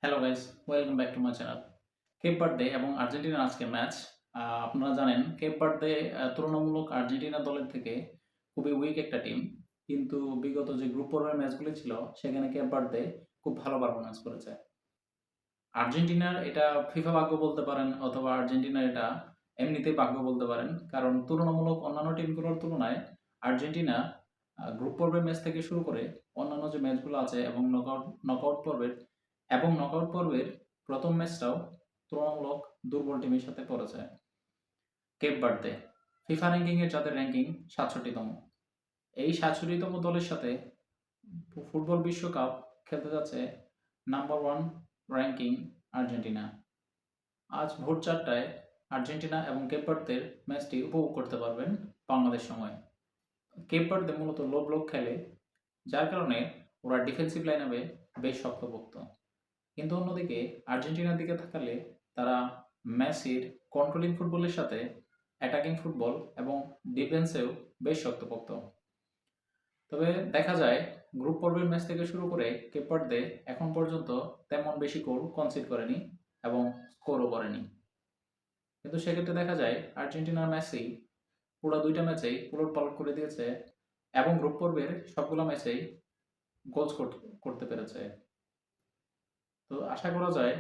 Hello guys, welcome back to my channel. কেপ birthday এবং আর্জেন্টিনার আজকের ম্যাচ। আপনারা জানেন কেপ বার্থডে তুলনামূলক আর্জেন্টিনা দলের থেকে খুবই উইক একটা টিম। কিন্তু বিগত যে গ্রুপ পর্বের ম্যাচগুলি ছিল সেখানে কেপ বার্থডে খুব ভালো পারফরম্যান্স করেছে। আর্জেন্টিনার এটা ফিফা ভাগ্য বলতে পারেন অথবা আর্জেন্টিনার এটা এমনিতেই ভাগ্য বলতে পারেন। কারণ তুলনামূলক অন্যান্য টিমগুলোর তুলনায় আর্জেন্টিনা গ্রুপ পর্বের ম্যাচ থেকে শুরু করে অন্যান্য যে ম্যাচগুলো আছে এবং নকআউট পর্বের প্রথম ম্যাচটাও তুলনামূলক দুর্বল টিমের সাথে পড়েছে। কেপ বার্থডে ফিফা র্যাঙ্কিংয়ে যাদের র্যাঙ্কিং ৬৭তম, এই ৬৭তম দলের সাথে ফুটবল বিশ্বকাপ খেলতে যাচ্ছে নাম্বার ওয়ান র্যাঙ্কিং আর্জেন্টিনা। আজ ভোর ৪টায় আর্জেন্টিনা এবং কেপ বার্থের ম্যাচটি উপভোগ করতে পারবেন বাংলাদেশ সময়। কেপ বার্থে মূলত লো ব্লক খেলে, যার কারণে ওরা ডিফেন্সিভ লাইনআপে বেশ শক্তপোক্ত। কিন্তু অন্যদিকে আর্জেন্টিনার দিকে তাকালে তারা মেসির কন্ট্রোলিং ফুটবলের সাথে অ্যাটাকিং ফুটবল এবং ডিফেন্সেও বেশ শক্তপোক্ত। তবে দেখা যায় গ্রুপ পর্বের ম্যাচ থেকে শুরু করে কেপ বার্থে এখন পর্যন্ত তেমন বেশি গোল কনসিড করেনি এবং স্কোরও করেনি। কিন্তু সেক্ষেত্রে দেখা যায় আর্জেন্টিনার মেসি পুরো দুইটা ম্যাচেই উলটপালট করে দিয়েছে এবং গ্রুপ পর্বের সবগুলো ম্যাচেই গোল করতে পেরেছে। তো আশা করা যায়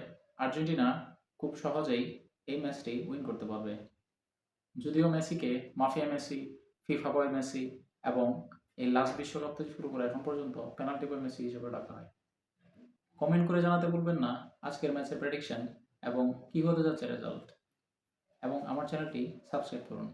আর্জেন্টিনা খুব সহজেই এই ম্যাচটি উইন করতে পারবে। যদিও মেসিকে মাফিয়া মেসি, ফিফা বয় মেসি এবং এই লাস্ট বিশ্বকাপ থেকে শুরু করে এখন পর্যন্ত পেনাল্টি বয় মেসি হিসেবে ডাকা হয়। কমেন্ট করে জানাতে ভুলবেন না আজকের ম্যাচের প্রেডিকশন এবং কী হতে যাচ্ছে রেজাল্ট, এবং আমার চ্যানেলটি সাবস্ক্রাইব করুন।